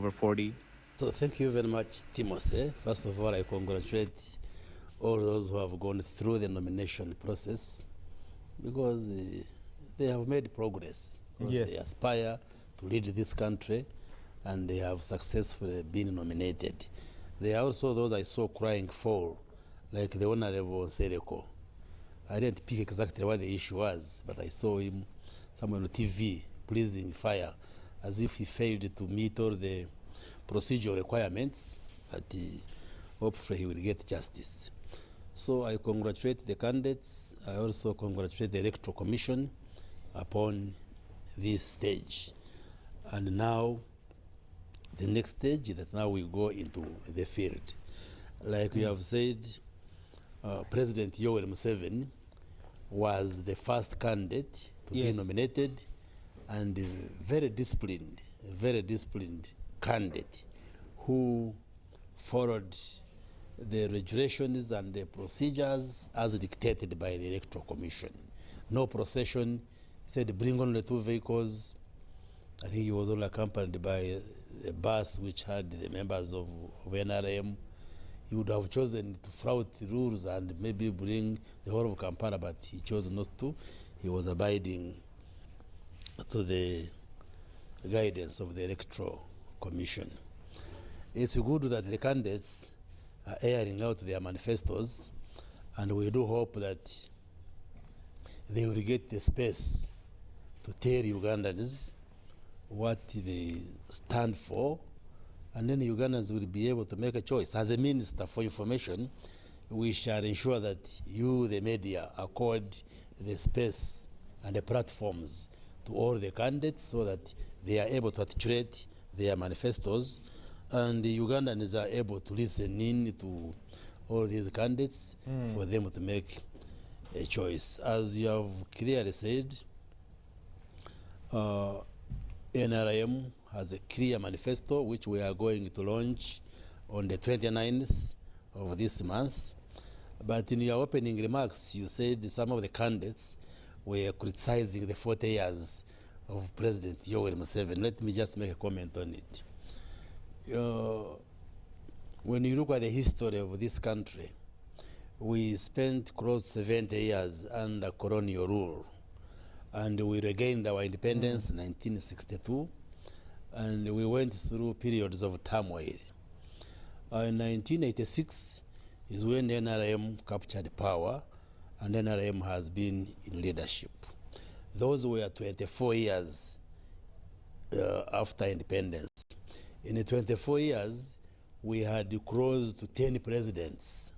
over 40? So thank you very much, Timothy. First of all, I congratulate all those who have gone through the nomination process, because they have made progress. Yes. They aspire to lead this country, and they have successfully been nominated. There are also those I saw crying foul, like the Honorable Sereko. I didn't pick exactly what the issue was, but I saw him somewhere on TV breathing fire, as if he failed to meet all the procedural requirements, but hopefully he will get justice. So I congratulate the candidates. I also congratulate the Electoral Commission upon this stage. And now, the next stage is that now we go into the field. Like we have said, President Yoweri Museveni was the first candidate to be nominated, and a very disciplined candidate who followed the regulations and the procedures as dictated by the Electoral Commission. No procession. He said, bring only 2 vehicles. I think he was only accompanied by a bus which had the members of NRM. He would have chosen to flout the rules and maybe bring the whole of Kampala, but he chose not to. He was abiding to the guidance of the Electoral Commission. It's good that the candidates are airing out their manifestos, and we do hope that they will get the space to tell Ugandans what they stand for, and then Ugandans will be able to make a choice. As a Minister for Information, we shall ensure that you, the media, accord the space and the platforms to all the candidates so that they are able to articulate their manifestos, and the Ugandans are able to listen in to all these candidates for them to make a choice. As you have clearly said, NRM has a clear manifesto which we are going to launch on the 29th of this month. But in your opening remarks, you said some of the candidates were criticizing the 40 years of President Yoweri Museveni. Let me just make a comment on it. When you look at the history of this country, we spent close 70 years under colonial rule, and we regained our independence in 1962, and we went through periods of turmoil. In 1986 is when NRM captured power, and NRM has been in leadership. Those were 24 years after independence. In the 24 years, we had close to 10 presidents,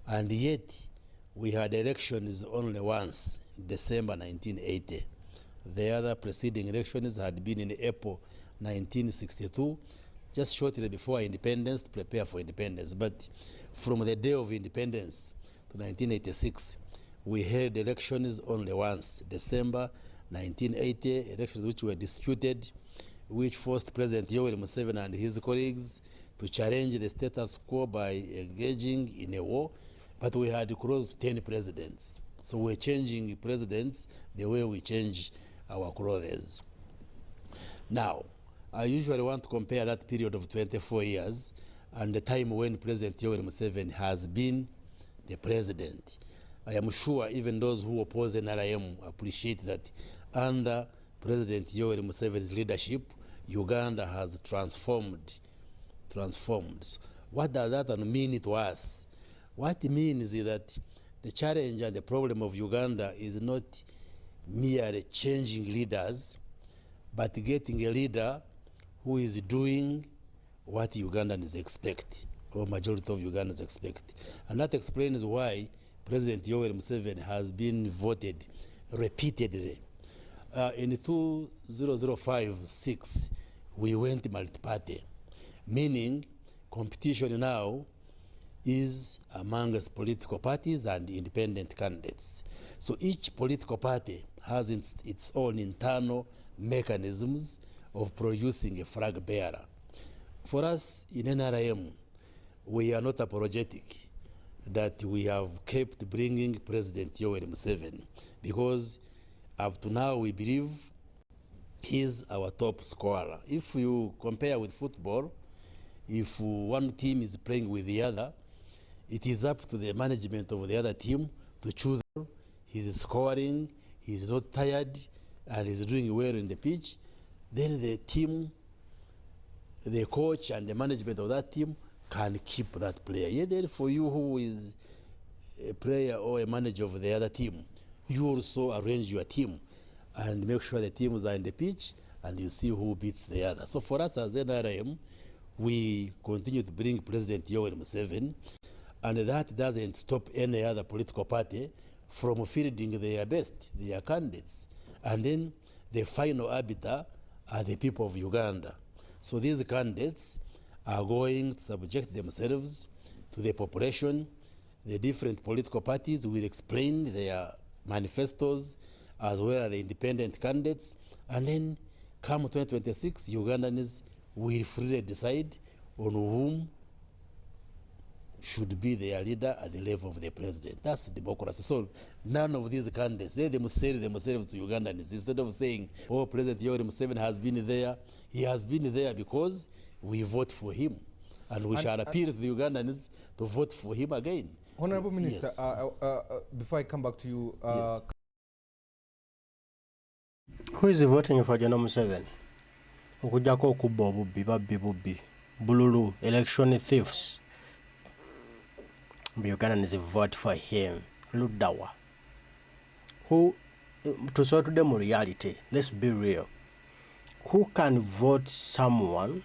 and yet we had elections only once, in December 1980. The other preceding elections had been in April 1962, just shortly before independence, to prepare for independence. But from the day of independence to 1986, we held elections only once, December 1980, elections which were disputed, which forced President Yoweri Museveni and his colleagues to challenge the status quo by engaging in a war. But we had close to 10 presidents. So we're changing presidents the way we change our clothes. Now, I usually want to compare that period of 24 years and the time when President Yoweri Museveni has been the president. I am sure even those who oppose NRM appreciate that under President Yoweri Museveni's leadership, Uganda has transformed. What does that mean to us? What it means is that the challenge and the problem of Uganda is not merely changing leaders, but getting a leader who is doing what Ugandans expect, or majority of Ugandans expect. And that explains why President Yoweri Museveni has been voted repeatedly. In 2005-06, we went multi-party, meaning competition now is amongst political parties and independent candidates. So each political party has its own internal mechanisms of producing a flag bearer. For us in NRM, we are not apologetic that we have kept bringing President Yoweri Museveni, because up to now we believe He's our top scorer. If you compare with football, if one team is playing with the other, it is up to the management of the other team to choose. He's scoring, he's not tired, and he's doing well in the pitch. Then the team, the coach and the management of that team can keep that player. Yet then for you who is a player or a manager of the other team, you also arrange your team and make sure the teams are in the pitch and you see who beats the other. So for us as NRM, we continue to bring President Yoweri Museveni, and that doesn't stop any other political party from fielding their best, their candidates. And then the final arbiter are the people of Uganda. So these candidates are going to subject themselves to the population. The different political parties will explain their manifestos as well as the independent candidates. And then come 2026, Ugandans will freely decide on whom should be their leader at the level of the president. That's democracy. So none of these candidates, let them sell themselves to Ugandans instead of saying, oh, President Yoweri Museveni has been there. He has been there because we vote for him. And we shall appeal to the Ugandans to vote for him again. Honorable Minister, yes. Before I come back to you, yes. Who is voting for General Museveni? Okujjako okubba obubbi babbi bululu election thieves. Ugandans vote for him. Ludawa. Who to sort of them reality? Let's be real. Who can vote someone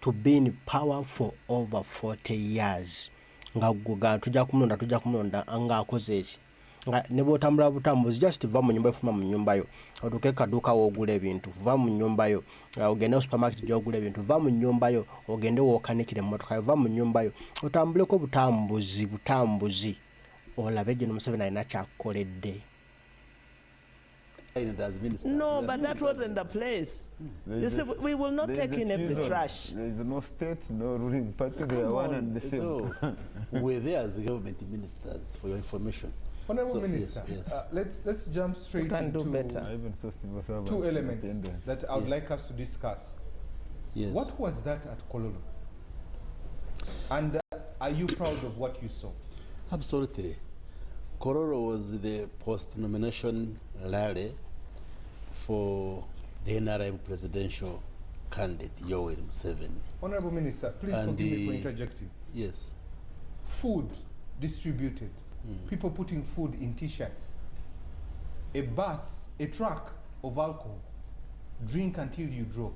to be in power for over 40 years? Nga tujja kumulonda anga akoze eki. Nga ne botambula butambuzi just va mu nyumba efuma mu nyumba yo. Otuke kaduka wogula ebintu. Va mu nyumba yo. Ogende supermarket gyogula ebintu. Va mu nyumba yo. Ogende wokanikire mu motoka. Va mu nyumba yo. Otambuleko butambuzi. Olabe General Museveni alina kyakoledde. No, but that wasn't the place. You see, we will not take in every trash. There is no state, no ruling party. They are one and the same. No. We're there as government ministers, for your information. Honorable Minister, yes. let's jump straight into two elements that I would like us to discuss. Yes. What was that at Kololo? And are you proud of what you saw? Absolutely. Kololo was the post-nomination rally for the NRM presidential candidate, Yoweri Museveni. Honorable Minister, please forgive me for interjecting. Yes. Food distributed, people putting food in T-shirts, a bus, a truck of alcohol, drink until you drop.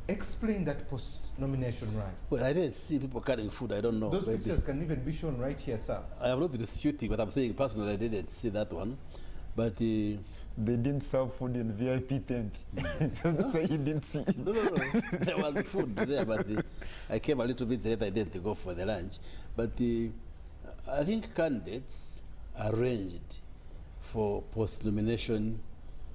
Explain that post-nomination rally. Well, I didn't see people carrying food. I don't know. Those pictures can even be shown right here, sir. I am not disputing, but I'm saying personally I didn't see that one. But they didn't serve food in VIP tent. That's why you didn't see it. No. There was food there, but I came a little bit late. I didn't go for the lunch. But I think candidates arranged for post-nomination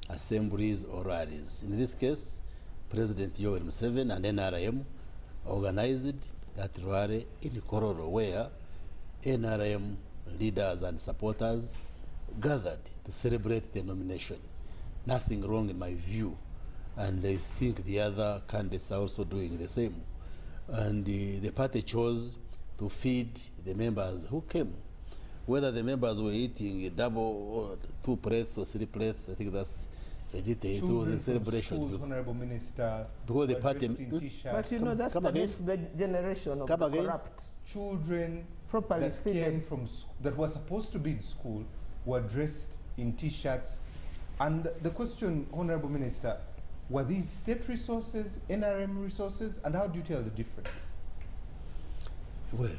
assemblies or rallies. In this case, President Yoweri Museveni and NRM organized that rally in Kololo, where NRM leaders and supporters gathered to celebrate the nomination. Nothing wrong in my view, and I think the other candidates are also doing the same. And the party chose to feed the members who came. Whether the members were eating a double or 2 plates or 3 plates, I think that's it was a celebration. Schools, Honorable Minister, because the party, but you know, that's the generation of the corrupt. Children properly that came from that were supposed to be in school were dressed in T-shirts. And the question, Honorable Minister, were these state resources, NRM resources, and how do you tell the difference? Well,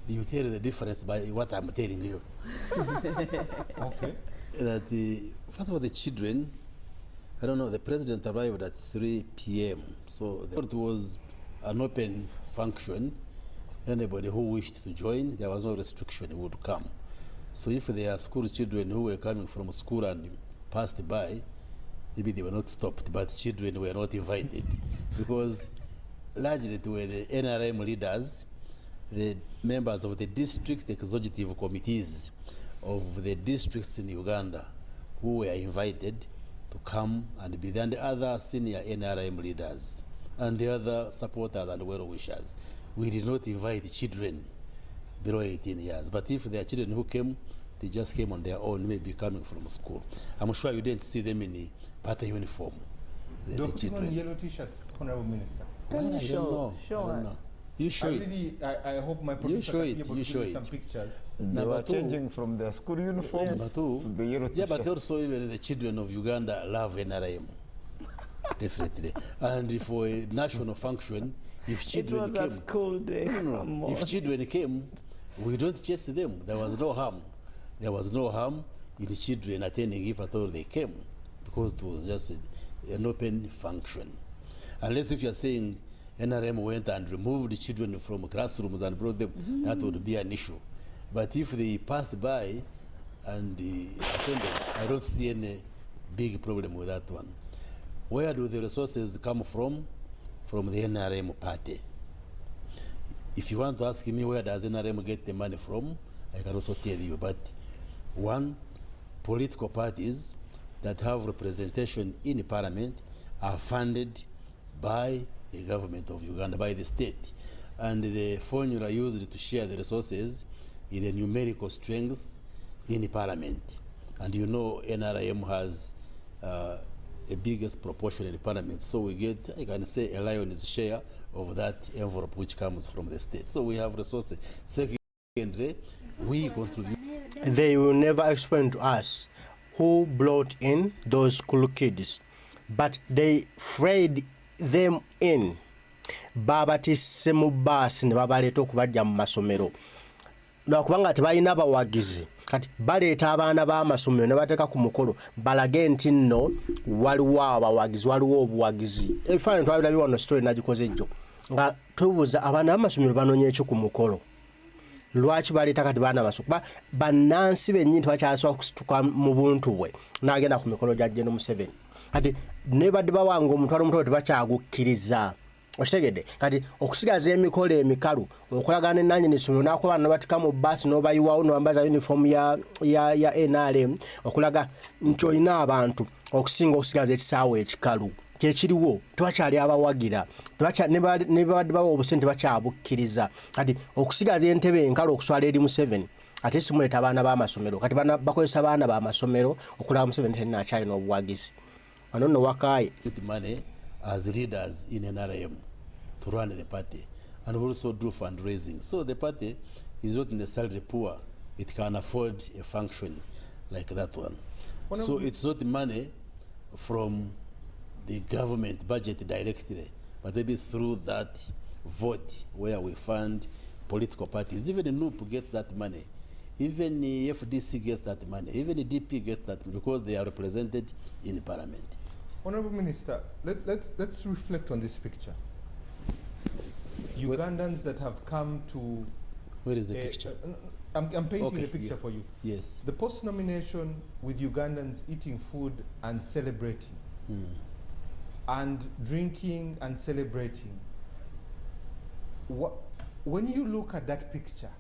you tell the difference by what I'm telling you. Okay. That first of all, the children, I don't know, the president arrived at 3 p.m. So it was an open function. Anybody who wished to join, there was no restriction, would come. So if there are school children who were coming from school and passed by, maybe they were not stopped, but children were not invited. Because largely it were the NRM leaders, the members of the district executive committees of the districts in Uganda who were invited to come and be there, and the other senior NRM leaders and the other supporters and well-wishers. We did not invite children below 18 years, but if there are children who came, they just came on their own, maybe coming from school. I'm sure you didn't see them in the party uniform. The children yellow t-shirts, Honorable Minister. Can you show us? You show it. Really, I hope my producer can be able to give me some pictures. They were changing from their school uniforms to the yellow yeah, t-shirts. but also even the children of Uganda love NRM. Definitely. And for a national function, if children It was came, a school day. if children came, we don't chase them. There was no harm. There was no harm in the children attending if at all they came, because it was just an open function. Unless if you're saying NRM went and removed the children from classrooms and brought them, that would be an issue. But if they passed by and attended, I don't see any big problem with that one. Where do the resources come from? From the NRM party. If you want to ask me where does NRM get the money from, I can also tell you. But one, political parties that have representation in the parliament are funded by the government of Uganda, by the state. And the formula used to share the resources is the numerical strength in the parliament. And you know NRM has a biggest proportion in the parliament. So we get, I can say, a lion's share of that envelope which comes from the state. So we have resources. Secondly, we contribute. They will never explain to us who brought in those school kids, but they freed them in. Babatisse mu bus ne babaleeta okubajja mu masomero. Lwakubanga tebalina abawagizi, kati baleeta abaana b'amasomero ne bateeka ku mukolo balage nti nno waliwo abawagizi, waliwo obuwagizi. Ebifaananyi twabirabye wano story nagikoze ejjo nga tubuuza abaana b'amasomero banoonye ki ku mukolo. Lwaki baleeta kati baana b'amasomero? Bannansi bennyini tebakyasobola kusituka mu buntu bwe n'agenda ku mikolo gya Gen. Museveni. Kati ne badde bawanga omutwalo omutolo tebakyagukkiriza. Oshitegedde kati okusigaza emikolo emikalu okulagana n'annyi n'essomero n'akuba abaana batika mu bbaasi n'obayiwawo n'obambaza uniform ya NRM okulaga nti olina abantu okusinga okusigaza ekisaawe ekikalu kyekiriwo tebakyali abawagira ne babadde bawa obusente tebakyabukkiriza. Kati okusigaza entebe enkalu okuswala eri Museveni ate simuleeta abaana b'amasomero kati bakozesa abaana b'amasomero okulaga Museveni talina akyalina obuwagizi. Wano nno Bakooye money as leaders in NRM to run the party and also do fundraising. So the party is not necessarily poor. It can afford a function like that one. So it's not money from the government budget directly, but maybe through that vote where we fund political parties. Even the NUP gets that money. Even the FDC gets that money. Even the DP gets that money because they are represented in the parliament. Honorable Minister, let's reflect on this picture. Ugandans that have come to... Where is the picture? I'm painting the picture for you. Yes. The post-nomination with Ugandans eating food and celebrating. And drinking and celebrating. When you look at that picture,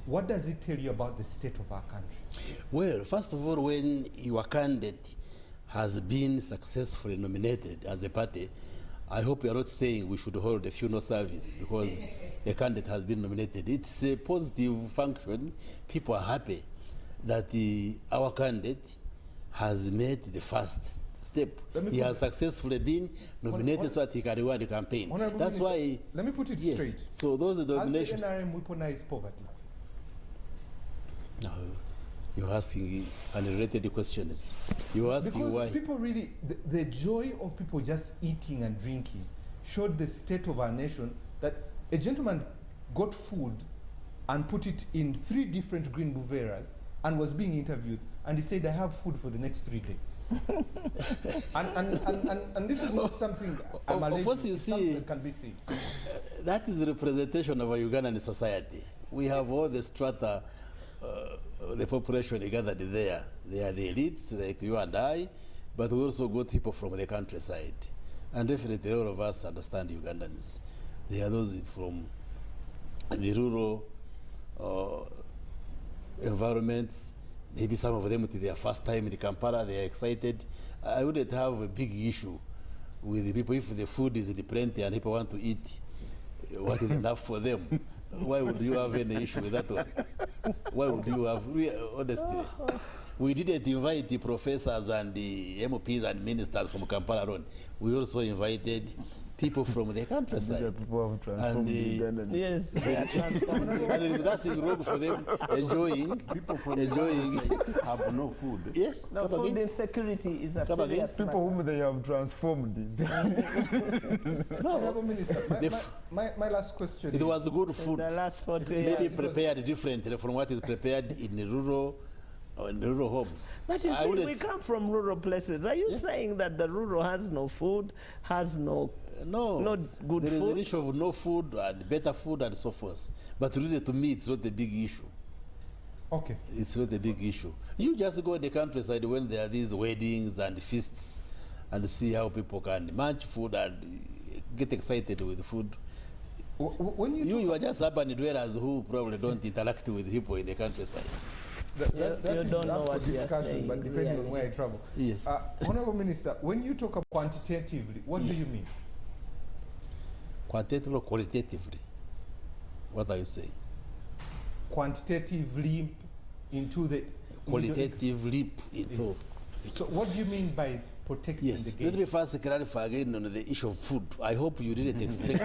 what does it tell you about the state of our country? Well, first of all, when your candidate has been successfully nominated as a party, I hope you are not saying we should hold a funeral service because a candidate has been nominated. It's a positive function. People are happy that our candidate has made the first step. He has successfully been nominated so that he can reward the campaign. That's Minister, why... Let me put it straight. So those are the nominations. Has the NRM weaponized poverty? No. You're asking unrelated questions. You're asking because why. People really, the joy of people just eating and drinking showed the state of our nation that a gentleman got food and put it in 3 different green buveras and was being interviewed and he said, I have food for the next 3 days. and this is not something I'm alleged, you see, something that can be seen. That is the representation of a Ugandan society. We have all the strata the population gathered there. They are the elites, like you and I, but we also got people from the countryside. And definitely all of us understand Ugandans. They are those from the rural environments. Maybe some of them, it's their first time in Kampala, they are excited. I wouldn't have a big issue with the people if the food is in plenty and people want to eat what is enough for them. Why would you have any issue with that one? Why would you have, honestly? We didn't invite the professors and the MPs and ministers from Kampala alone. We also invited people from the countryside. And yes, and there is nothing wrong for them enjoying. People from have no food. Yeah, no, food insecurity is a Come again? serious People whom they have transformed. Honorable Minister, my last question. It was good food. the last 40 Maybe years. prepared differently from what is prepared in the rural homes. But you see, we come from rural places. Are you saying that the rural has no food, has no good there is food? an issue of no food and better food and so forth. But really, to me, it's not a big issue. Okay. It's not a big issue. You just go in the countryside when there are these weddings and feasts and see how people can munch food and get excited with the food. When You are just urban dwellers who probably don't interact with people in the countryside. That you don't know what you are discussion, saying, but depending on where I travel. Yes. Honorable Minister, when you talk about quantitatively, what do you mean? Quantitatively or qualitatively? What are you saying? Quantitative leap into the... Qualitative leap into... So what do you mean by protecting the Yes, game? let me first clarify again on the issue of food. I hope you didn't expect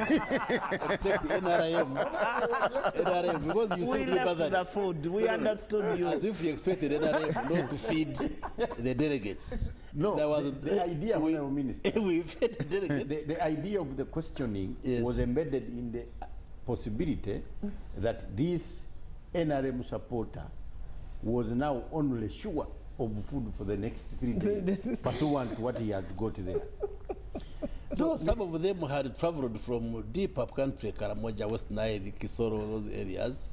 NRM, because you We said left that the food. We understood you. as if you expected NRM not to feed the delegates. No, There was the idea, Honorable Minister, we fed the delegates. the idea of the questioning Yes. was embedded in the possibility that this NRM supporter was now only sure of food for the next 3 days, pursuant to what he had got there. No, some of them had traveled from deep up country, Karamoja, West Nile, Kisoro, those areas.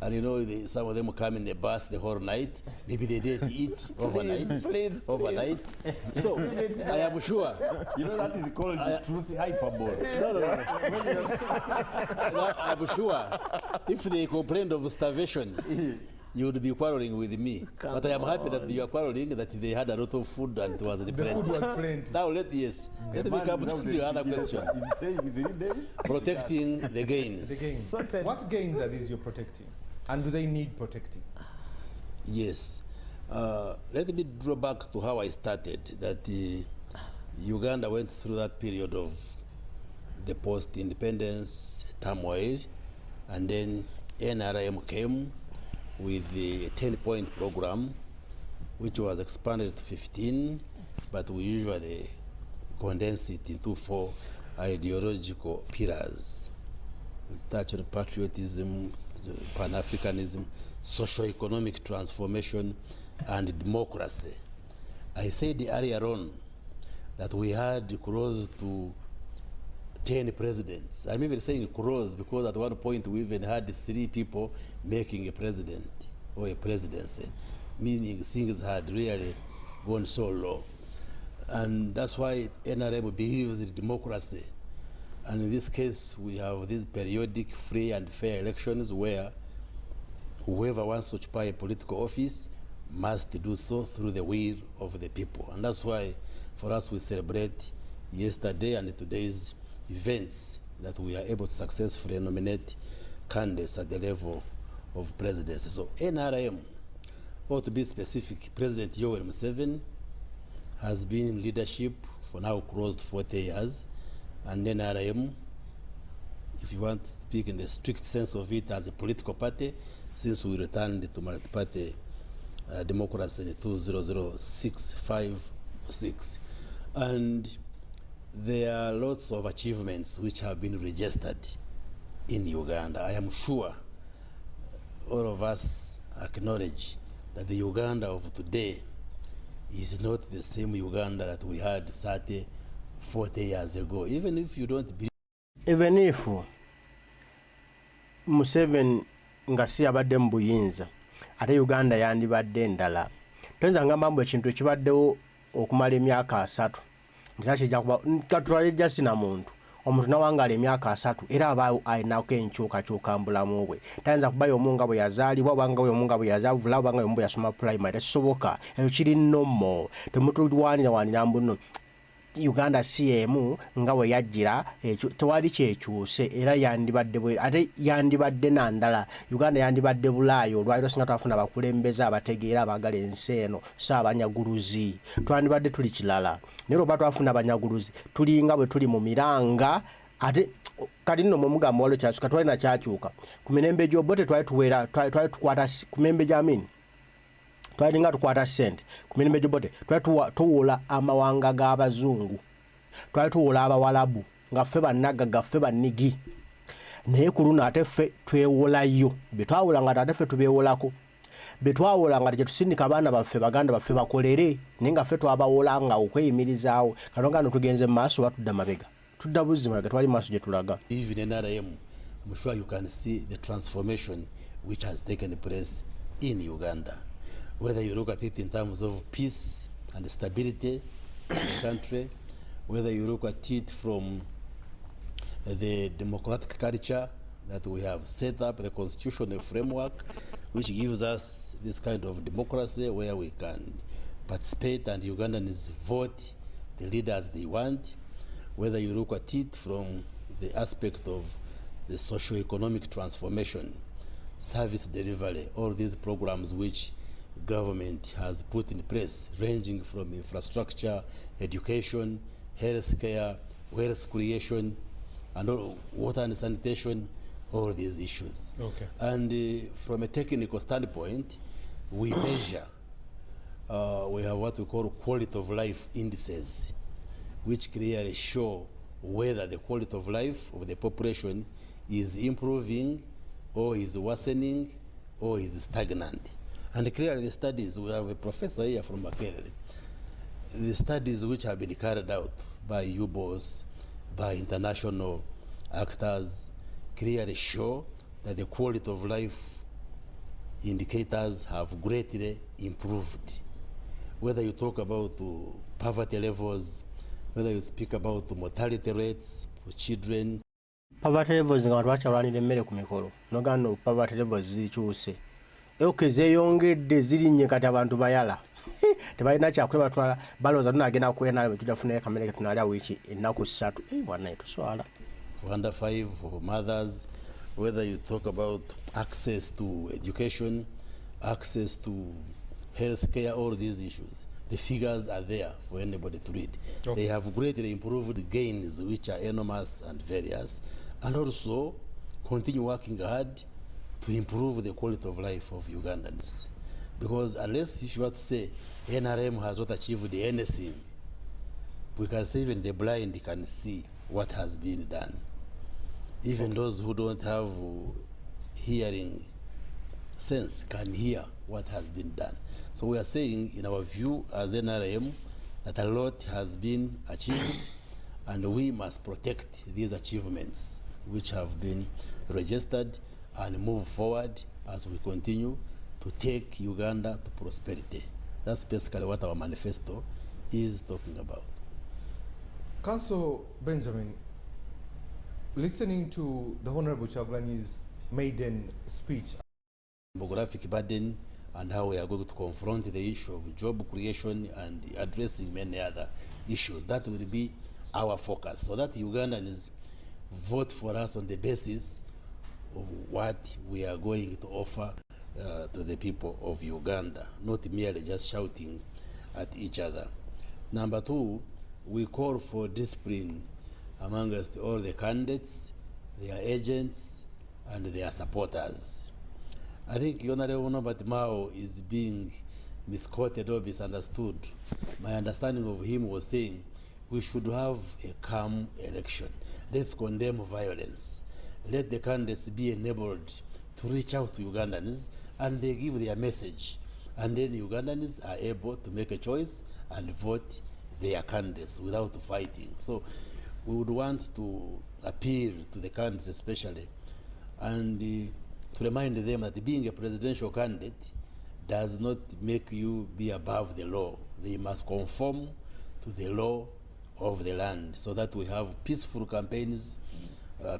And you know, some of them come in the bus the whole night. Maybe they didn't eat overnight. Please. So I am sure. You know, that is called truth hyperbole. No, I'm sure if they complained of starvation, you would be quarreling with me. But I am happy that you are quarreling that they had a lot of food and it was The food was plenty. Now let me come to the other question. Protecting the gains. The gains. Sorted. What gains are these you're protecting? And do they need protecting? Yes. Let me draw back to how I started, that Uganda went through that period of the post-independence turmoil, and then NRM came with the 10-point program, which was expanded to 15, but we usually condense it into 4 ideological pillars. We touch on patriotism, Pan-Africanism, socio-economic transformation, and democracy. I said earlier on that we had close to 10 presidents. I'm even saying close because at one point we even had 3 people making a president or a presidency, meaning things had really gone so low. And that's why NRM believes in democracy. And in this case, we have these periodic free and fair elections where whoever wants to occupy a political office must do so through the will of the people. And that's why for us we celebrate yesterday and today's events that we are able to successfully nominate candidates at the level of presidency. So NRM, or to be specific, President Yoweri Museveni has been in leadership for now close to 40 years. And NRM, if you want to speak in the strict sense of it, as a political party, since we returned to multi-party democracy in 2006. And there are lots of achievements which have been registered in Uganda. I am sure all of us acknowledge that the Uganda of today is not the same Uganda that we had 30, 40 years ago. Even if you don't believe. Even if Museveni nga si abadde mu buyinza, ate Uganda yandibadde endala. Toyinza ngamba mbu ekintu ekibaddewo okumala emyaka 3 nti nakijja kuba katulale jasi na muntu omuntu nawangala emyaka 3 era aba alinako enkyukakyuka mu bulamu bwe tayinza kubayo omunga bwe yazaalibwa obanga oyo omunga bwe yazaalibwa obanga oyo yasoma primary tekisoboka ekyo kiri nnomo temutulwanira mbuno Uganda CM nga bwe yajjira tewali kyekyuse era yandibadde nandala Uganda yandibadde bulaayo olwaliro singa twafuna abakulembeze abategeera abagala ensi eno abanyaguluzi twandibadde tuli kilala naye olwokuba twafuna abanyaguluzi tulinga bwe tuli mu miranga ate kati nno mumugambo waliwo kyakyuka twalina kyakyuka ku mirembe gy'obote twali tukwata ku mirembe gy'amini twalinga tukwata ssente ku mirembe gy'obote twali tuwula amawanga g'abazungu twali tuwula abawalabu nga ffe bannagagga ffe bannigi naye ku luno ate ffe twewolayo bye twawulanga ate ffe tubeewolako bye twawulanga gye tusindika abaana baffe baganda baffe bakolere naye nga ffe twabawolanga okweyimirizaawo katonga no tugenze mu maaso batudda mabega tudda buzzi mabega twali maaso gye tulaga. Even in NRM, I'm sure you can see the transformation which has taken place in Uganda. Whether you look at it in terms of peace and stability in the country, whether you look at it from the democratic culture that we have set up, the constitutional framework, which gives us this kind of democracy where we can participate and Ugandans vote the leaders they want, whether you look at it from the aspect of the socio-economic transformation, service delivery, all these programs which government has put in place, ranging from infrastructure, education, healthcare, wealth creation, and all, water and sanitation, all these issues. Okay. And from a technical standpoint, we measure, we have what we call quality of life indices, which clearly show whether the quality of life of the population is improving or is worsening or is stagnant. And clearly the studies, we have a professor here from Makerere, the studies which have been carried out by UBOS, by international actors, clearly show that the quality of life indicators have greatly improved. Whether you talk about poverty levels, whether you speak about mortality rates for children. Poverty levels nga bakyalwanira emmere ku mikolo nogano poverty levels zikyuse okay zeeyongedde zirinnye kati abantu bayala tebalina kyakuba batwala balooza tunagenda kuena tujafunayo kamere tunali awiki ennaku 3 bwana tuswala for under 5 for mothers, whether you talk about access to education, access to health care, all these issues, the figures are there for anybody to read. Okay. They have greatly improved gains which are enormous and various, and also continue working hard to improve the quality of life of Ugandans. Because unless if you want to say NRM has not achieved anything, we can say even the blind can see what has been done. Even those who don't have hearing sense can hear what has been done. So we are saying, in our view as NRM, that a lot has been achieved, and we must protect these achievements which have been registered and move forward as we continue to take Uganda to prosperity. That's basically what our manifesto is talking about. Council Benjamin, listening to the Honorable Chagulanyi's maiden speech, demographic burden and how we are going to confront the issue of job creation and addressing many other issues. That will be our focus, so that Ugandans vote for us on the basis of what we are going to offer to the people of Uganda, not merely just shouting at each other. Number 2, we call for discipline amongst all the candidates, their agents, and their supporters. I think Honorable Norbert Mao is being misquoted or misunderstood. My understanding of him was saying we should have a calm election. Let's condemn violence. Let the candidates be enabled to reach out to Ugandans and they give their message. And then Ugandans are able to make a choice and vote their candidates without fighting. So we would want to appeal to the candidates especially and to remind them that being a presidential candidate does not make you be above the law. They must conform to the law of the land, so that we have peaceful campaigns,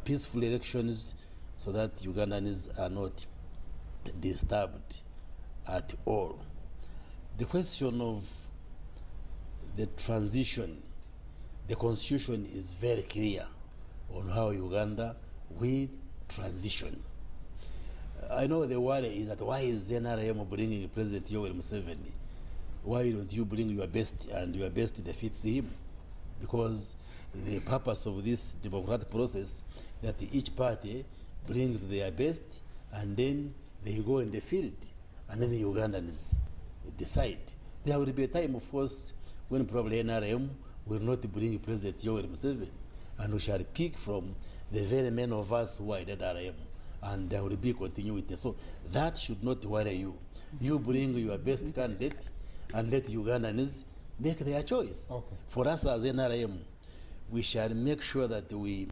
peaceful elections, so that Ugandans are not disturbed at all. The question of the transition, the constitution is very clear on how Uganda will transition. I know the worry is that why is NRM bringing President Yoweri Museveni? Why don't you bring your best and your best defeats him? Because the purpose of this democratic process that each party brings their best and then they go in the field and then the Ugandans decide. There will be a time, of course, when probably NRM will not bring President Yoweri Museveni, and we shall pick from the very many of us who are in NRM, and there will be continuity. So that should not worry you. You bring your best candidate and let Ugandans make their choice. Okay. For us as NRM, we shall make sure that we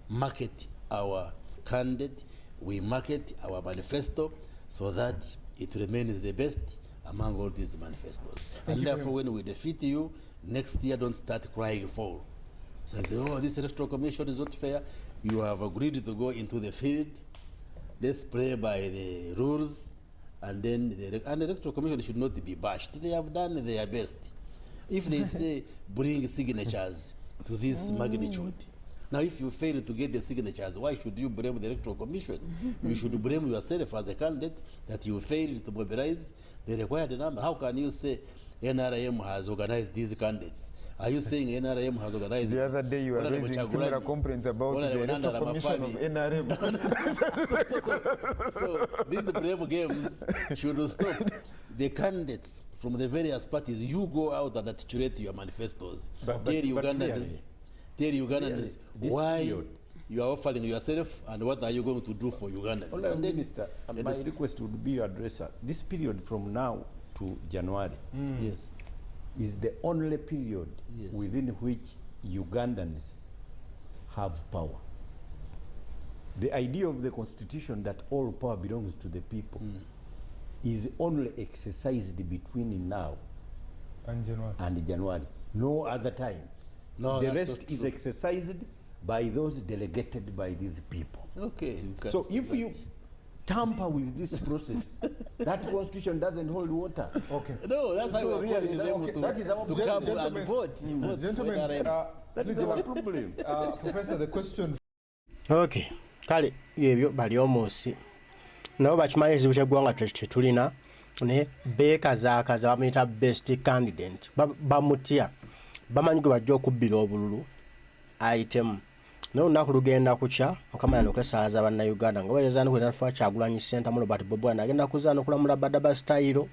market our candidate, we market our manifesto, so that it remains the best among all these manifestos. And therefore, when we defeat you, next year don't start crying foul. So say, oh, this electoral commission is not fair. You have agreed to go into the field. Let's play by the rules. And then the electoral commission should not be bashed. They have done their best. If they say bring signatures to this magnitude, now if you fail to get the signatures, why should you blame the electoral commission? You should blame yourself as a candidate that you failed to mobilize the required number. How can you say NRM has organized these candidites? Are you saying NRM has organized? The other day you were raising similar complaints about the electoral commission of NRM. So these brave games should stop. The candidates from the various parties, you go out and articulate your manifestos. Tell Ugandans why you are offering yourself and what are you going to do for Ugandans. And then, Minister, my request would be your addresser. This period from now to January yes, is the only period yes, within which Ugandans have power. The idea of the constitution that all power belongs to the people is only exercised between now and January. No other time. No, the that's rest not is true. exercised by those delegated by these people. Okay. So if you tamper with this process, that constitution doesn't hold water. Okay. No, that's why So we're really, calling them that is our to come and vote. Vote Gentlemen, for NRM. That is our problem. Professor, the question. Okay, kale yebyo Balyomusi nabo bakimanyi ekizibu ky'eggwanga tetulina ne beekazaakaza bamuyita best candidate bamutya bamanyi gwe bajja okubbira obululu ayitemu naye olunaku lugenda kukya mukama yanokesalaza bannayuganda nga bayezaana kwenda tufa Kyagulanyi Center mu Robert Bobo agenda kuzaana okulamula Badaba Style